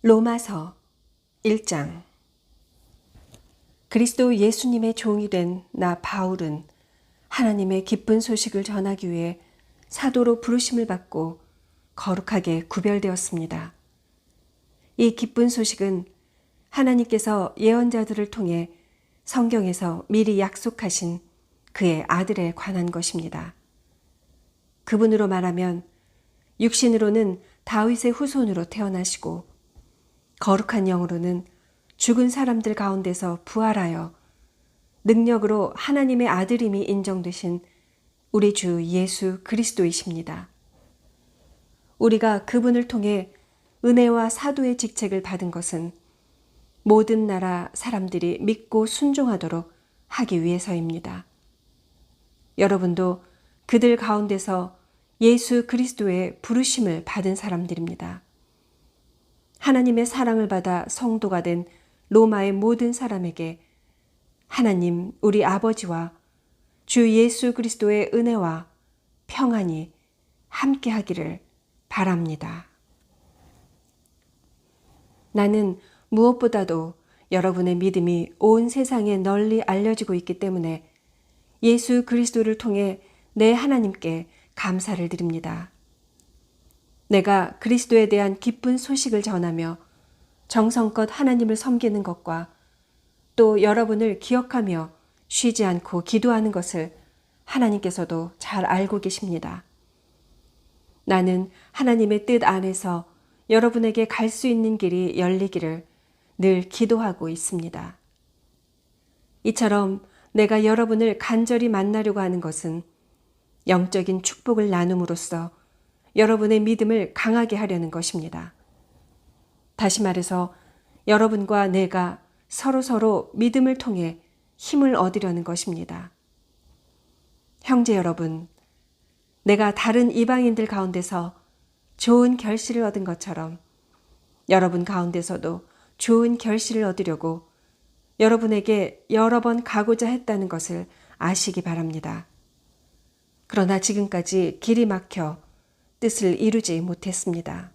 로마서 1장. 그리스도 예수님의 종이 된 나 바울은 하나님의 기쁜 소식을 전하기 위해 사도로 부르심을 받고 거룩하게 구별되었습니다. 이 기쁜 소식은 하나님께서 예언자들을 통해 성경에서 미리 약속하신 그의 아들에 관한 것입니다. 그분으로 말하면 육신으로는 다윗의 후손으로 태어나시고 거룩한 영으로는 죽은 사람들 가운데서 부활하여 능력으로 하나님의 아들임이 인정되신 우리 주 예수 그리스도이십니다. 우리가 그분을 통해 은혜와 사도의 직책을 받은 것은 모든 나라 사람들이 믿고 순종하도록 하기 위해서입니다. 여러분도 그들 가운데서 예수 그리스도의 부르심을 받은 사람들입니다. 하나님의 사랑을 받아 성도가 된 로마의 모든 사람에게 하나님 우리 아버지와 주 예수 그리스도의 은혜와 평안이 함께 하기를 바랍니다. 나는 무엇보다도 여러분의 믿음이 온 세상에 널리 알려지고 있기 때문에 예수 그리스도를 통해 내 하나님께 감사를 드립니다. 내가 그리스도에 대한 기쁜 소식을 전하며 정성껏 하나님을 섬기는 것과 또 여러분을 기억하며 쉬지 않고 기도하는 것을 하나님께서도 잘 알고 계십니다. 나는 하나님의 뜻 안에서 여러분에게 갈 수 있는 길이 열리기를 늘 기도하고 있습니다. 이처럼 내가 여러분을 간절히 만나려고 하는 것은 영적인 축복을 나눔으로써 여러분의 믿음을 강하게 하려는 것입니다. 다시 말해서 여러분과 내가 서로 믿음을 통해 힘을 얻으려는 것입니다. 형제 여러분, 내가 다른 이방인들 가운데서 좋은 결실을 얻은 것처럼 여러분 가운데서도 좋은 결실을 얻으려고 여러분에게 여러 번 가고자 했다는 것을 아시기 바랍니다. 그러나 지금까지 길이 막혀 뜻을 이루지 못했습니다.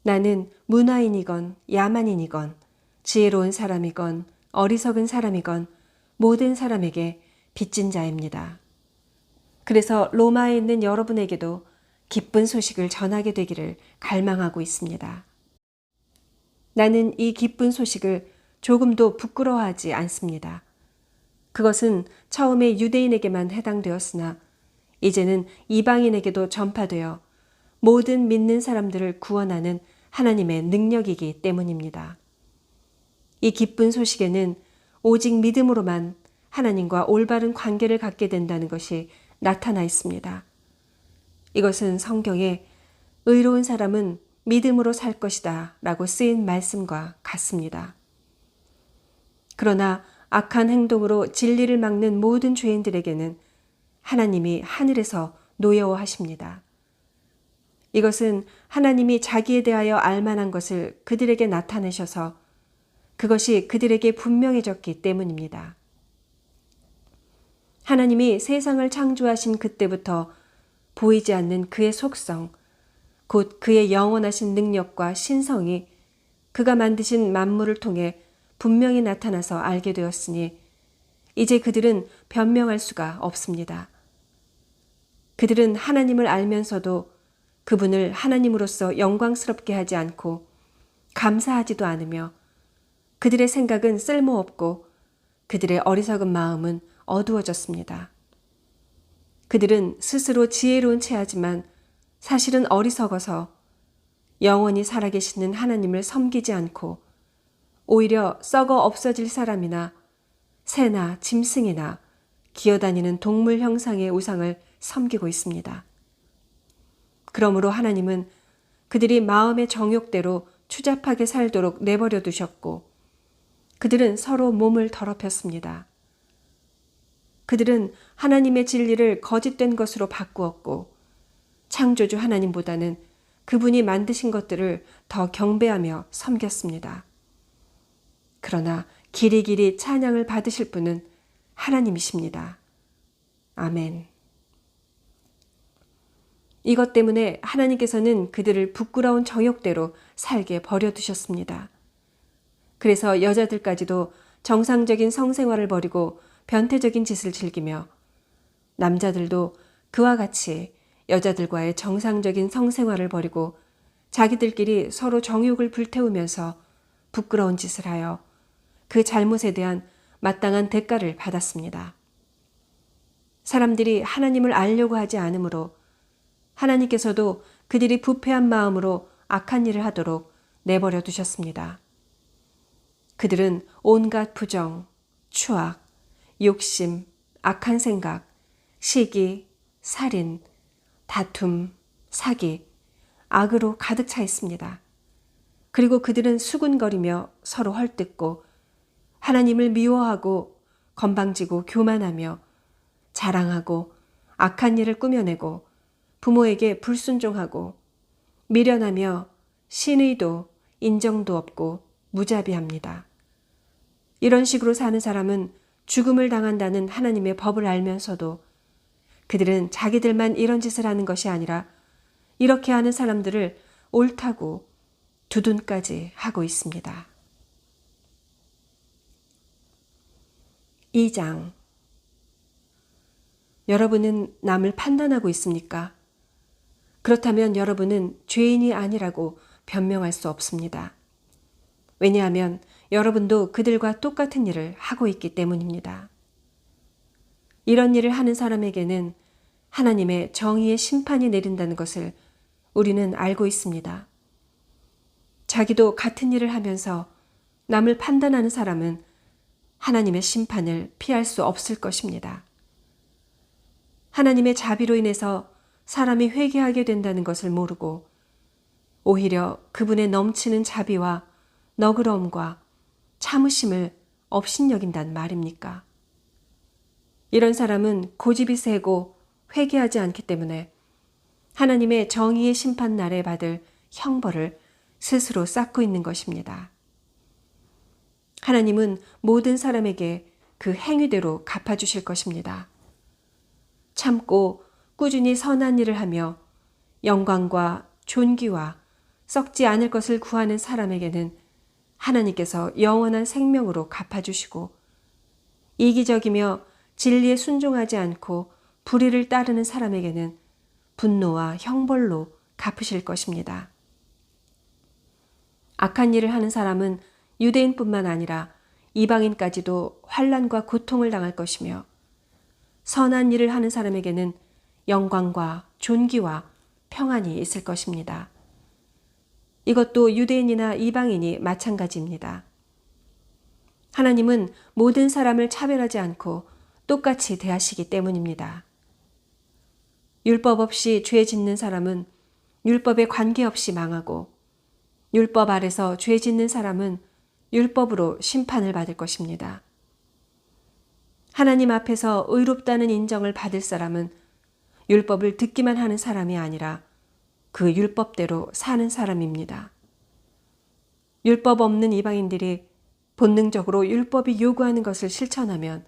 나는 문화인이건 야만인이건 지혜로운 사람이건 어리석은 사람이건 모든 사람에게 빚진 자입니다. 그래서 로마에 있는 여러분에게도 기쁜 소식을 전하게 되기를 갈망하고 있습니다. 나는 이 기쁜 소식을 조금도 부끄러워하지 않습니다. 그것은 처음에 유대인에게만 해당되었으나 이제는 이방인에게도 전파되어 모든 믿는 사람들을 구원하는 하나님의 능력이기 때문입니다. 이 기쁜 소식에는 오직 믿음으로만 하나님과 올바른 관계를 갖게 된다는 것이 나타나 있습니다. 이것은 성경에 의로운 사람은 믿음으로 살 것이다 라고 쓰인 말씀과 같습니다. 그러나 악한 행동으로 진리를 막는 모든 죄인들에게는 하나님이 하늘에서 노여워하십니다. 이것은 하나님이 자기에 대하여 알만한 것을 그들에게 나타내셔서 그것이 그들에게 분명해졌기 때문입니다. 하나님이 세상을 창조하신 그때부터 보이지 않는 그의 속성, 곧 그의 영원하신 능력과 신성이 그가 만드신 만물을 통해 분명히 나타나서 알게 되었으니 이제 그들은 변명할 수가 없습니다. 그들은 하나님을 알면서도 그분을 하나님으로서 영광스럽게 하지 않고 감사하지도 않으며 그들의 생각은 쓸모없고 그들의 어리석은 마음은 어두워졌습니다. 그들은 스스로 지혜로운 체하지만 사실은 어리석어서 영원히 살아계시는 하나님을 섬기지 않고 오히려 썩어 없어질 사람이나 새나 짐승이나 기어다니는 동물 형상의 우상을 섬기고 있습니다. 그러므로 하나님은 그들이 마음의 정욕대로 추잡하게 살도록 내버려 두셨고 그들은 서로 몸을 더럽혔습니다. 그들은 하나님의 진리를 거짓된 것으로 바꾸었고 창조주 하나님보다는 그분이 만드신 것들을 더 경배하며 섬겼습니다. 그러나 길이길이 찬양을 받으실 분은 하나님이십니다. 아멘. 이것 때문에 하나님께서는 그들을 부끄러운 정욕대로 살게 버려두셨습니다. 그래서 여자들까지도 정상적인 성생활을 버리고 변태적인 짓을 즐기며 남자들도 그와 같이 여자들과의 정상적인 성생활을 버리고 자기들끼리 서로 정욕을 불태우면서 부끄러운 짓을 하여 그 잘못에 대한 마땅한 대가를 받았습니다. 사람들이 하나님을 알려고 하지 않으므로 하나님께서도 그들이 부패한 마음으로 악한 일을 하도록 내버려 두셨습니다. 그들은 온갖 부정, 추악, 욕심, 악한 생각, 시기, 살인, 다툼, 사기, 악으로 가득 차 있습니다. 그리고 그들은 수군거리며 서로 헐뜯고 하나님을 미워하고 건방지고 교만하며 자랑하고 악한 일을 꾸며내고 부모에게 불순종하고 미련하며 신의도 인정도 없고 무자비합니다. 이런 식으로 사는 사람은 죽음을 당한다는 하나님의 법을 알면서도 그들은 자기들만 이런 짓을 하는 것이 아니라 이렇게 하는 사람들을 옳다고 두둔까지 하고 있습니다. 2장. 여러분은 남을 판단하고 있습니까? 그렇다면 여러분은 죄인이 아니라고 변명할 수 없습니다. 왜냐하면 여러분도 그들과 똑같은 일을 하고 있기 때문입니다. 이런 일을 하는 사람에게는 하나님의 정의의 심판이 내린다는 것을 우리는 알고 있습니다. 자기도 같은 일을 하면서 남을 판단하는 사람은 하나님의 심판을 피할 수 없을 것입니다. 하나님의 자비로 인해서 사람이 회개하게 된다는 것을 모르고 오히려 그분의 넘치는 자비와 너그러움과 참으심을 업신여긴단 말입니까? 이런 사람은 고집이 세고 회개하지 않기 때문에 하나님의 정의의 심판 날에 받을 형벌을 스스로 쌓고 있는 것입니다. 하나님은 모든 사람에게 그 행위대로 갚아주실 것입니다. 참고 꾸준히 선한 일을 하며 영광과 존귀와 썩지 않을 것을 구하는 사람에게는 하나님께서 영원한 생명으로 갚아주시고 이기적이며 진리에 순종하지 않고 불의를 따르는 사람에게는 분노와 형벌로 갚으실 것입니다. 악한 일을 하는 사람은 유대인뿐만 아니라 이방인까지도 환난과 고통을 당할 것이며 선한 일을 하는 사람에게는 영광과 존귀와 평안이 있을 것입니다. 이것도 유대인이나 이방인이 마찬가지입니다. 하나님은 모든 사람을 차별하지 않고 똑같이 대하시기 때문입니다. 율법 없이 죄 짓는 사람은 율법에 관계없이 망하고 율법 아래서 죄 짓는 사람은 율법으로 심판을 받을 것입니다. 하나님 앞에서 의롭다는 인정을 받을 사람은 율법을 듣기만 하는 사람이 아니라 그 율법대로 사는 사람입니다. 율법 없는 이방인들이 본능적으로 율법이 요구하는 것을 실천하면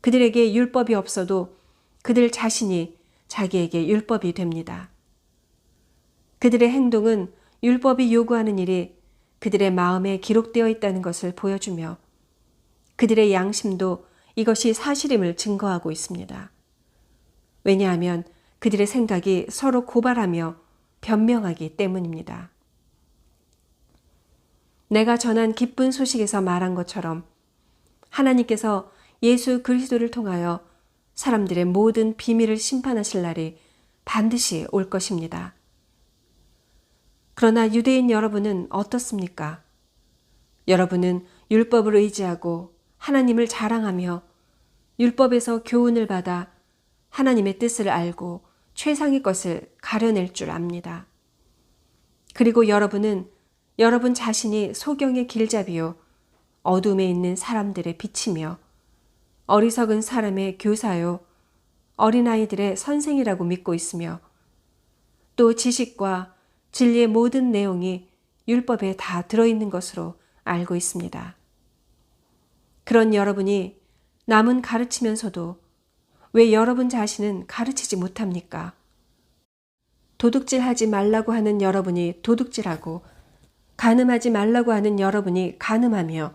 그들에게 율법이 없어도 그들 자신이 자기에게 율법이 됩니다. 그들의 행동은 율법이 요구하는 일이 그들의 마음에 기록되어 있다는 것을 보여주며 그들의 양심도 이것이 사실임을 증거하고 있습니다. 왜냐하면 그들의 생각이 서로 고발하며 변명하기 때문입니다. 내가 전한 기쁜 소식에서 말한 것처럼 하나님께서 예수 그리스도를 통하여 사람들의 모든 비밀을 심판하실 날이 반드시 올 것입니다. 그러나 유대인 여러분은 어떻습니까? 여러분은 율법을 의지하고 하나님을 자랑하며 율법에서 교훈을 받아 하나님의 뜻을 알고 최상의 것을 가려낼 줄 압니다. 그리고 여러분은 여러분 자신이 소경의 길잡이요 어둠에 있는 사람들의 빛이며 어리석은 사람의 교사요 어린아이들의 선생이라고 믿고 있으며 또 지식과 진리의 모든 내용이 율법에 다 들어있는 것으로 알고 있습니다. 그런 여러분이 남은 가르치면서도 왜 여러분 자신은 가르치지 못합니까? 도둑질하지 말라고 하는 여러분이 도둑질하고 간음하지 말라고 하는 여러분이 간음하며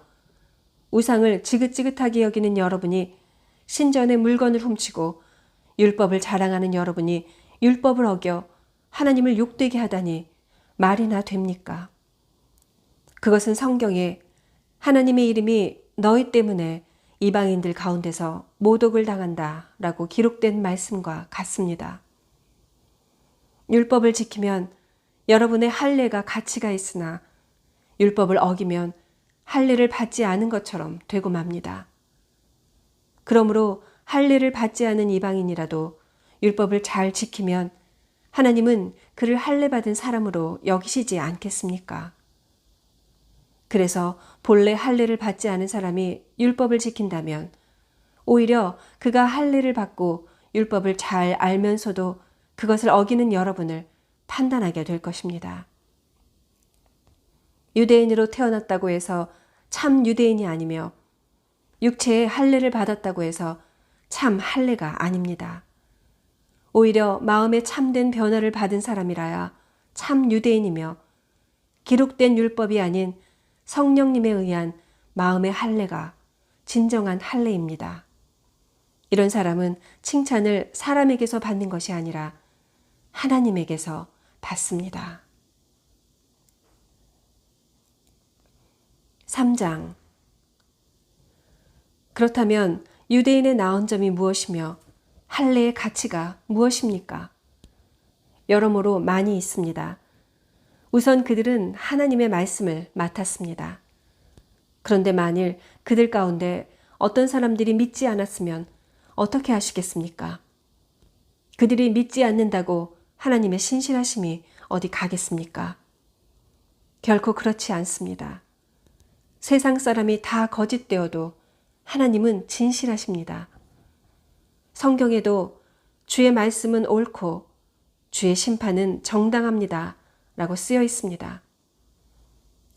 우상을 지긋지긋하게 여기는 여러분이 신전의 물건을 훔치고 율법을 자랑하는 여러분이 율법을 어겨 하나님을 욕되게 하다니 말이나 됩니까? 그것은 성경에 하나님의 이름이 너희 때문에 이방인들 가운데서 모독을 당한다 라고 기록된 말씀과 같습니다. 율법을 지키면 여러분의 할례가 가치가 있으나 율법을 어기면 할례를 받지 않은 것처럼 되고 맙니다. 그러므로 할례를 받지 않은 이방인이라도 율법을 잘 지키면 하나님은 그를 할례받은 사람으로 여기시지 않겠습니까? 그래서 본래 할례를 받지 않은 사람이 율법을 지킨다면 오히려 그가 할례를 받고 율법을 잘 알면서도 그것을 어기는 여러분을 판단하게 될 것입니다. 유대인으로 태어났다고 해서 참 유대인이 아니며 육체의 할례를 받았다고 해서 참 할례가 아닙니다. 오히려 마음에 참된 변화를 받은 사람이라야 참 유대인이며 기록된 율법이 아닌 성령님에 의한 마음의 할례가 진정한 할례입니다. 이런 사람은 칭찬을 사람에게서 받는 것이 아니라 하나님에게서 받습니다. 3장. 그렇다면 유대인의 나은 점이 무엇이며 할례의 가치가 무엇입니까? 여러모로 많이 있습니다. 우선 그들은 하나님의 말씀을 맡았습니다. 그런데 만일 그들 가운데 어떤 사람들이 믿지 않았으면 어떻게 하시겠습니까? 그들이 믿지 않는다고 하나님의 신실하심이 어디 가겠습니까? 결코 그렇지 않습니다. 세상 사람이 다 거짓되어도 하나님은 진실하십니다. 성경에도 주의 말씀은 옳고 주의 심판은 정당합니다 라고 쓰여 있습니다.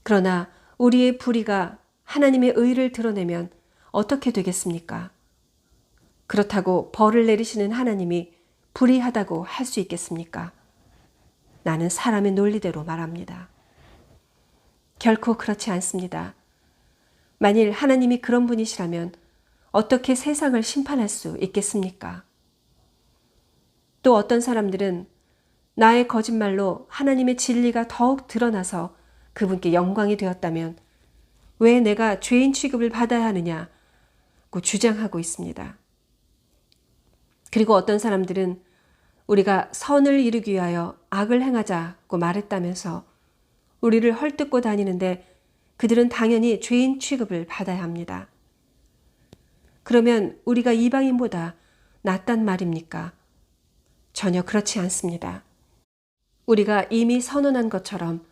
그러나 우리의 불의가 하나님의 의를 드러내면 어떻게 되겠습니까? 그렇다고 벌을 내리시는 하나님이 불의하다고 할 수 있겠습니까? 나는 사람의 논리대로 말합니다. 결코 그렇지 않습니다. 만일 하나님이 그런 분이시라면 어떻게 세상을 심판할 수 있겠습니까? 또 어떤 사람들은 나의 거짓말로 하나님의 진리가 더욱 드러나서 그분께 영광이 되었다면 왜 내가 죄인 취급을 받아야 하느냐고 주장하고 있습니다. 그리고 어떤 사람들은 우리가 선을 이루기 위하여 악을 행하자고 말했다면서 우리를 헐뜯고 다니는데 그들은 당연히 죄인 취급을 받아야 합니다. 그러면 우리가 이방인보다 낫단 말입니까? 전혀 그렇지 않습니다. 우리가 이미 선언한 것처럼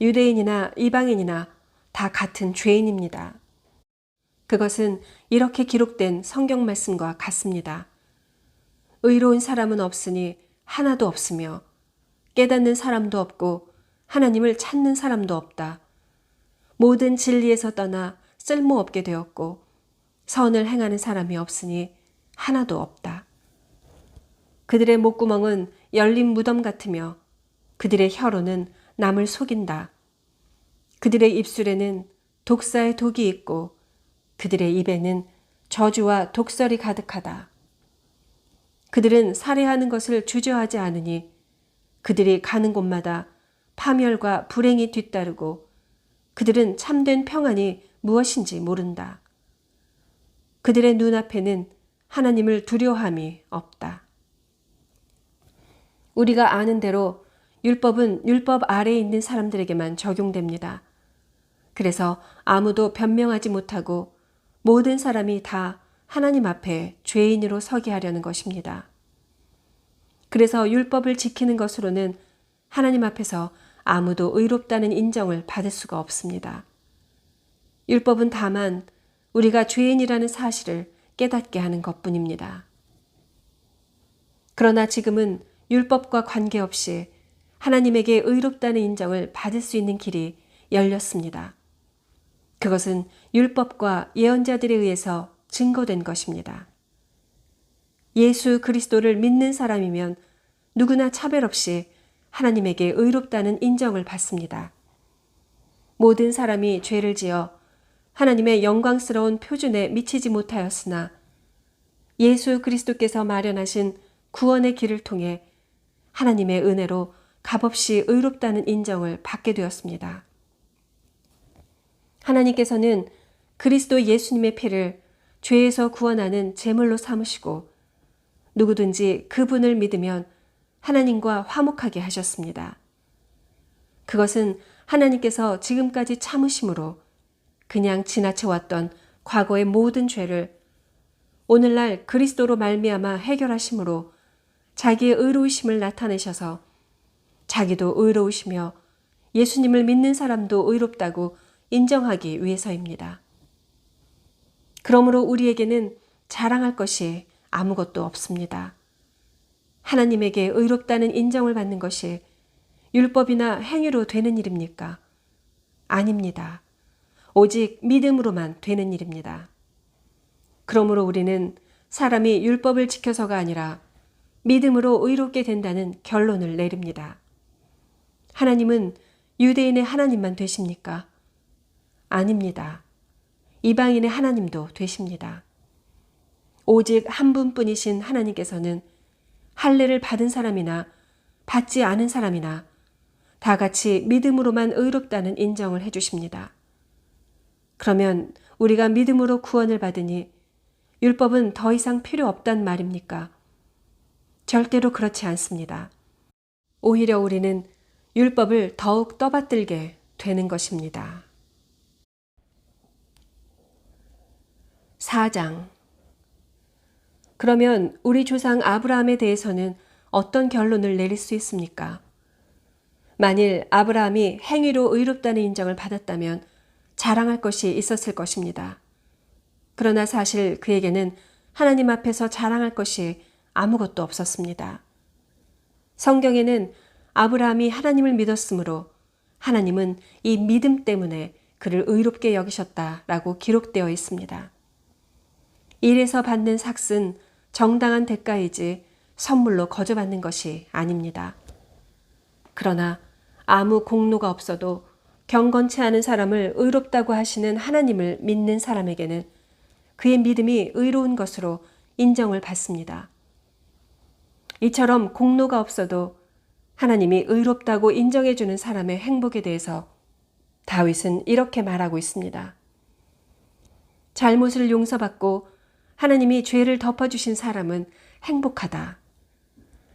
유대인이나 이방인이나 다 같은 죄인입니다. 그것은 이렇게 기록된 성경 말씀과 같습니다. 의로운 사람은 없으니 하나도 없으며 깨닫는 사람도 없고 하나님을 찾는 사람도 없다. 모든 진리에서 떠나 쓸모없게 되었고 선을 행하는 사람이 없으니 하나도 없다. 그들의 목구멍은 열린 무덤 같으며 그들의 혀로는 남을 속인다. 그들의 입술에는 독사의 독이 있고 그들의 입에는 저주와 독설이 가득하다. 그들은 살해하는 것을 주저하지 않으니 그들이 가는 곳마다 파멸과 불행이 뒤따르고 그들은 참된 평안이 무엇인지 모른다. 그들의 눈앞에는 하나님을 두려워함이 없다. 우리가 아는 대로 율법은 율법 아래에 있는 사람들에게만 적용됩니다. 그래서 아무도 변명하지 못하고 모든 사람이 다 하나님 앞에 죄인으로 서게 하려는 것입니다. 그래서 율법을 지키는 것으로는 하나님 앞에서 아무도 의롭다는 인정을 받을 수가 없습니다. 율법은 다만 우리가 죄인이라는 사실을 깨닫게 하는 것뿐입니다. 그러나 지금은 율법과 관계없이 하나님에게 의롭다는 인정을 받을 수 있는 길이 열렸습니다. 그것은 율법과 예언자들에 의해서 증거된 것입니다. 예수 그리스도를 믿는 사람이면 누구나 차별 없이 하나님에게 의롭다는 인정을 받습니다. 모든 사람이 죄를 지어 하나님의 영광스러운 표준에 미치지 못하였으나 예수 그리스도께서 마련하신 구원의 길을 통해 하나님의 은혜로 값없이 의롭다는 인정을 받게 되었습니다. 하나님께서는 그리스도 예수님의 피를 죄에서 구원하는 제물로 삼으시고 누구든지 그분을 믿으면 하나님과 화목하게 하셨습니다. 그것은 하나님께서 지금까지 참으심으로 그냥 지나쳐왔던 과거의 모든 죄를 오늘날 그리스도로 말미암아 해결하심으로 자기의 의로우심을 나타내셔서 자기도 의로우시며 예수님을 믿는 사람도 의롭다고 인정하기 위해서입니다. 그러므로 우리에게는 자랑할 것이 아무것도 없습니다. 하나님에게 의롭다는 인정을 받는 것이 율법이나 행위로 되는 일입니까? 아닙니다. 오직 믿음으로만 되는 일입니다. 그러므로 우리는 사람이 율법을 지켜서가 아니라 믿음으로 의롭게 된다는 결론을 내립니다. 하나님은 유대인의 하나님만 되십니까? 아닙니다. 이방인의 하나님도 되십니다. 오직 한 분뿐이신 하나님께서는 할례를 받은 사람이나 받지 않은 사람이나 다 같이 믿음으로만 의롭다는 인정을 해주십니다. 그러면 우리가 믿음으로 구원을 받으니 율법은 더 이상 필요 없단 말입니까? 절대로 그렇지 않습니다. 오히려 우리는 율법을 더욱 떠받들게 되는 것입니다. 4장. 그러면 우리 조상 아브라함에 대해서는 어떤 결론을 내릴 수 있습니까? 만일 아브라함이 행위로 의롭다는 인정을 받았다면 자랑할 것이 있었을 것입니다. 그러나 사실 그에게는 하나님 앞에서 자랑할 것이 아무것도 없었습니다. 성경에는 아브라함이 하나님을 믿었으므로 하나님은 이 믿음 때문에 그를 의롭게 여기셨다라고 기록되어 있습니다. 일에서 받는 삭은 정당한 대가이지 선물로 거저받는 것이 아닙니다. 그러나 아무 공로가 없어도 경건치 않은 사람을 의롭다고 하시는 하나님을 믿는 사람에게는 그의 믿음이 의로운 것으로 인정을 받습니다. 이처럼 공로가 없어도 하나님이 의롭다고 인정해주는 사람의 행복에 대해서 다윗은 이렇게 말하고 있습니다. 잘못을 용서받고 하나님이 죄를 덮어주신 사람은 행복하다.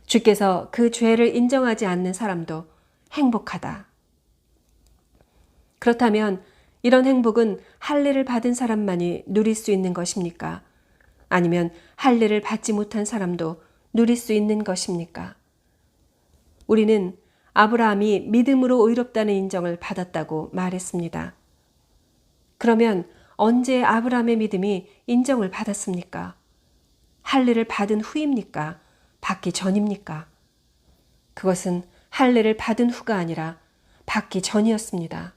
주께서 그 죄를 인정하지 않는 사람도 행복하다. 그렇다면 이런 행복은 할례를 받은 사람만이 누릴 수 있는 것입니까? 아니면 할례를 받지 못한 사람도 누릴 수 있는 것입니까? 우리는 아브라함이 믿음으로 의롭다는 인정을 받았다고 말했습니다. 그러면 언제 아브라함의 믿음이 인정을 받았습니까? 할례를 받은 후입니까? 받기 전입니까? 그것은 할례를 받은 후가 아니라 받기 전이었습니다.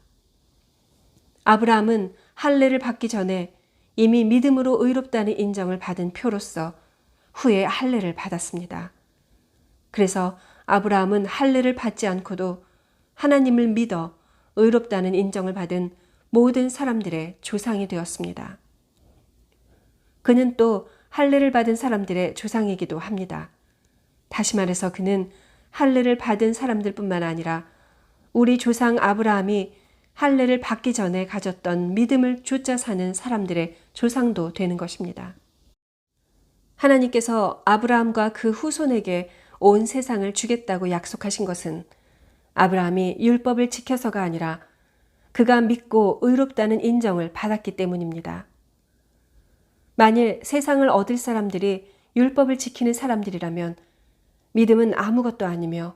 아브라함은 할례를 받기 전에 이미 믿음으로 의롭다는 인정을 받은 표로서 후에 할례를 받았습니다. 그래서 아브라함은 할례를 받지 않고도 하나님을 믿어 의롭다는 인정을 받은 모든 사람들의 조상이 되었습니다. 그는 또 할례를 받은 사람들의 조상이기도 합니다. 다시 말해서 그는 할례를 받은 사람들뿐만 아니라 우리 조상 아브라함이 할례를 받기 전에 가졌던 믿음을 좇아 사는 사람들의 조상도 되는 것입니다. 하나님께서 아브라함과 그 후손에게 온 세상을 주겠다고 약속하신 것은 아브라함이 율법을 지켜서가 아니라 그가 믿고 의롭다는 인정을 받았기 때문입니다. 만일 세상을 얻을 사람들이 율법을 지키는 사람들이라면 믿음은 아무것도 아니며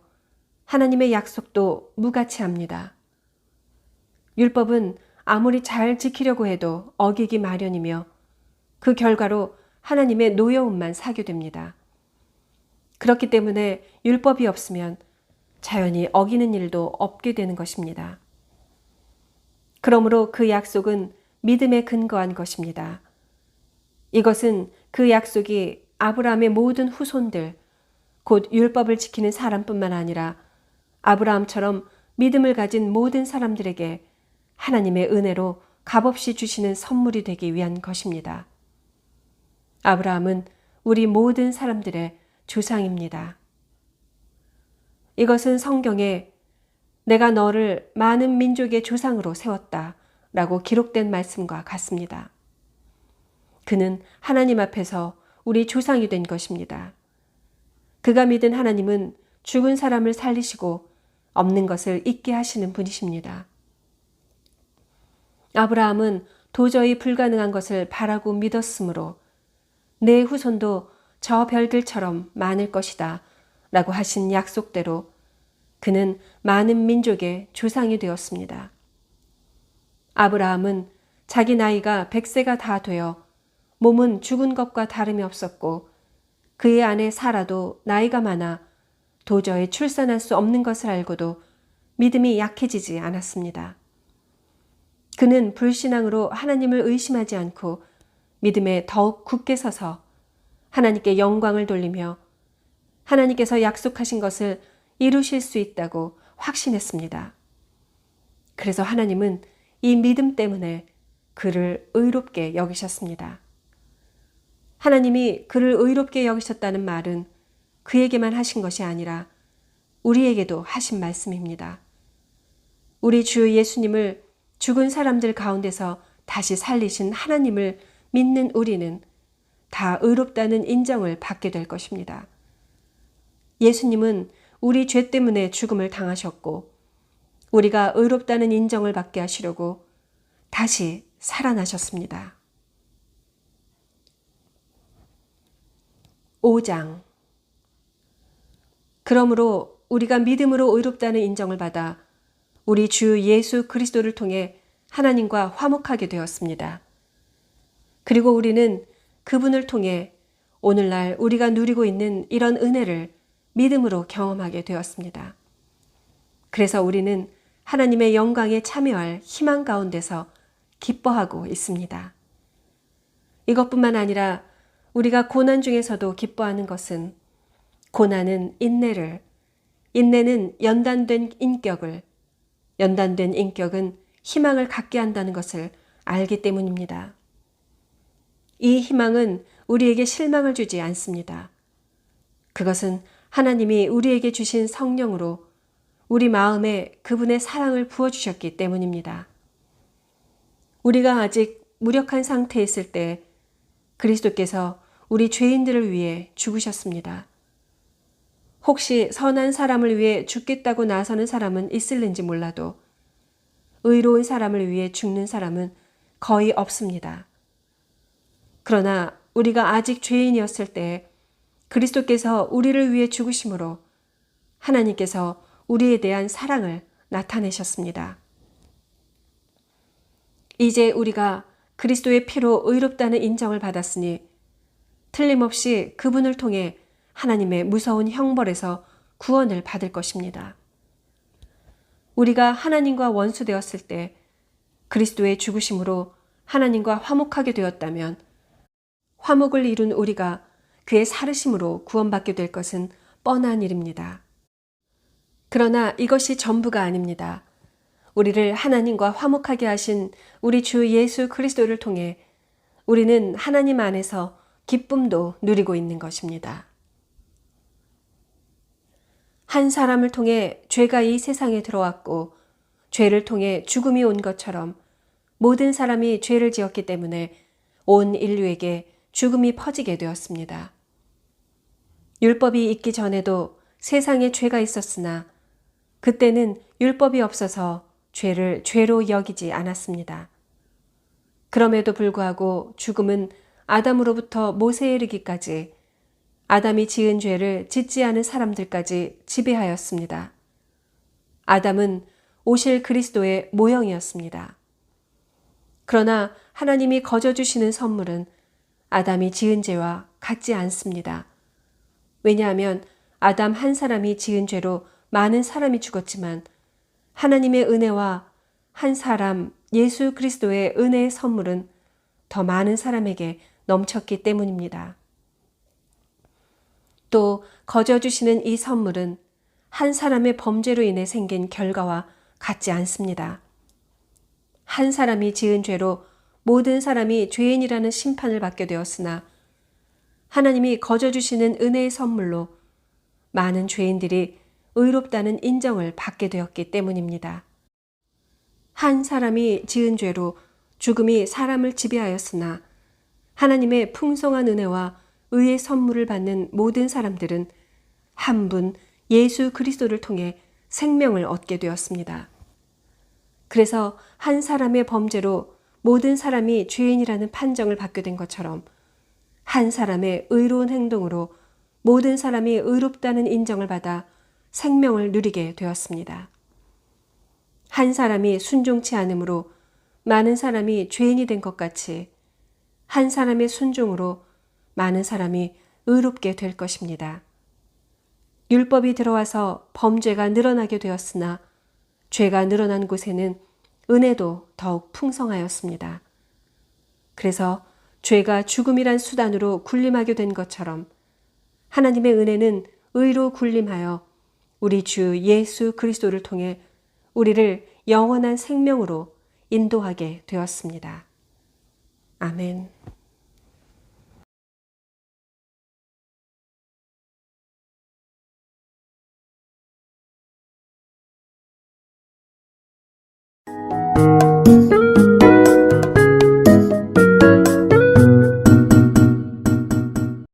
하나님의 약속도 무가치합니다. 율법은 아무리 잘 지키려고 해도 어기기 마련이며 그 결과로 하나님의 노여움만 사게 됩니다. 그렇기 때문에 율법이 없으면 자연히 어기는 일도 없게 되는 것입니다. 그러므로 그 약속은 믿음에 근거한 것입니다. 이것은 그 약속이 아브라함의 모든 후손들, 곧 율법을 지키는 사람뿐만 아니라 아브라함처럼 믿음을 가진 모든 사람들에게 하나님의 은혜로 값없이 주시는 선물이 되기 위한 것입니다. 아브라함은 우리 모든 사람들의 조상입니다. 이것은 성경에 내가 너를 많은 민족의 조상으로 세웠다 라고 기록된 말씀과 같습니다. 그는 하나님 앞에서 우리 조상이 된 것입니다. 그가 믿은 하나님은 죽은 사람을 살리시고 없는 것을 있게 하시는 분이십니다. 아브라함은 도저히 불가능한 것을 바라고 믿었으므로 내 후손도 저 별들처럼 많을 것이다 라고 하신 약속대로 그는 많은 민족의 조상이 되었습니다. 아브라함은 자기 나이가 100세가 다 되어 몸은 죽은 것과 다름이 없었고 그의 아내 사라도 나이가 많아 도저히 출산할 수 없는 것을 알고도 믿음이 약해지지 않았습니다. 그는 불신앙으로 하나님을 의심하지 않고 믿음에 더욱 굳게 서서 하나님께 영광을 돌리며 하나님께서 약속하신 것을 이루실 수 있다고 확신했습니다. 그래서 하나님은 이 믿음 때문에 그를 의롭게 여기셨습니다. 하나님이 그를 의롭게 여기셨다는 말은 그에게만 하신 것이 아니라 우리에게도 하신 말씀입니다. 우리 주 예수님을 죽은 사람들 가운데서 다시 살리신 하나님을 믿는 우리는 다 의롭다는 인정을 받게 될 것입니다. 예수님은 우리 죄 때문에 죽음을 당하셨고 우리가 의롭다는 인정을 받게 하시려고 다시 살아나셨습니다. 5장. 그러므로 우리가 믿음으로 의롭다는 인정을 받아 우리 주 예수 그리스도를 통해 하나님과 화목하게 되었습니다. 그리고 우리는 그분을 통해 오늘날 우리가 누리고 있는 이런 은혜를 믿음으로 경험하게 되었습니다. 그래서 우리는 하나님의 영광에 참여할 희망 가운데서 기뻐하고 있습니다. 이것뿐만 아니라 우리가 고난 중에서도 기뻐하는 것은 고난은 인내를, 인내는 연단된 인격을, 연단된 인격은 희망을 갖게 한다는 것을 알기 때문입니다. 이 희망은 우리에게 실망을 주지 않습니다. 그것은 하나님이 우리에게 주신 성령으로 우리 마음에 그분의 사랑을 부어주셨기 때문입니다. 우리가 아직 무력한 상태에 있을 때 그리스도께서 우리 죄인들을 위해 죽으셨습니다. 혹시 선한 사람을 위해 죽겠다고 나서는 사람은 있을는지 몰라도 의로운 사람을 위해 죽는 사람은 거의 없습니다. 그러나 우리가 아직 죄인이었을 때 그리스도께서 우리를 위해 죽으심으로 하나님께서 우리에 대한 사랑을 나타내셨습니다. 이제 우리가 그리스도의 피로 의롭다는 인정을 받았으니 틀림없이 그분을 통해 하나님의 무서운 형벌에서 구원을 받을 것입니다. 우리가 하나님과 원수되었을 때 그리스도의 죽으심으로 하나님과 화목하게 되었다면 화목을 이룬 우리가 그의 살으심으로 구원받게 될 것은 뻔한 일입니다. 그러나 이것이 전부가 아닙니다. 우리를 하나님과 화목하게 하신 우리 주 예수 그리스도를 통해 우리는 하나님 안에서 기쁨도 누리고 있는 것입니다. 한 사람을 통해 죄가 이 세상에 들어왔고 죄를 통해 죽음이 온 것처럼 모든 사람이 죄를 지었기 때문에 온 인류에게 죽음이 퍼지게 되었습니다. 율법이 있기 전에도 세상에 죄가 있었으나 그때는 율법이 없어서 죄를 죄로 여기지 않았습니다. 그럼에도 불구하고 죽음은 아담으로부터 모세에 이르기까지 아담이 지은 죄를 짓지 않은 사람들까지 지배하였습니다. 아담은 오실 그리스도의 모형이었습니다. 그러나 하나님이 거저 주시는 선물은 아담이 지은 죄와 같지 않습니다. 왜냐하면 아담 한 사람이 지은 죄로 많은 사람이 죽었지만 하나님의 은혜와 한 사람 예수 그리스도의 은혜의 선물은 더 많은 사람에게 넘쳤기 때문입니다. 또 거저 주시는 이 선물은 한 사람의 범죄로 인해 생긴 결과와 같지 않습니다. 한 사람이 지은 죄로 모든 사람이 죄인이라는 심판을 받게 되었으나 하나님이 거저 주시는 은혜의 선물로 많은 죄인들이 의롭다는 인정을 받게 되었기 때문입니다. 한 사람이 지은 죄로 죽음이 사람을 지배하였으나 하나님의 풍성한 은혜와 의의 선물을 받는 모든 사람들은 한 분 예수 그리스도를 통해 생명을 얻게 되었습니다. 그래서 한 사람의 범죄로 모든 사람이 죄인이라는 판정을 받게 된 것처럼 한 사람의 의로운 행동으로 모든 사람이 의롭다는 인정을 받아 생명을 누리게 되었습니다. 한 사람이 순종치 않음으로 많은 사람이 죄인이 된 것 같이 한 사람의 순종으로 많은 사람이 의롭게 될 것입니다. 율법이 들어와서 범죄가 늘어나게 되었으나 죄가 늘어난 곳에는 은혜도 더욱 풍성하였습니다. 그래서 죄가 죽음이란 수단으로 군림하게 된 것처럼 하나님의 은혜는 의로 군림하여 우리 주 예수 그리스도를 통해 우리를 영원한 생명으로 인도하게 되었습니다. 아멘.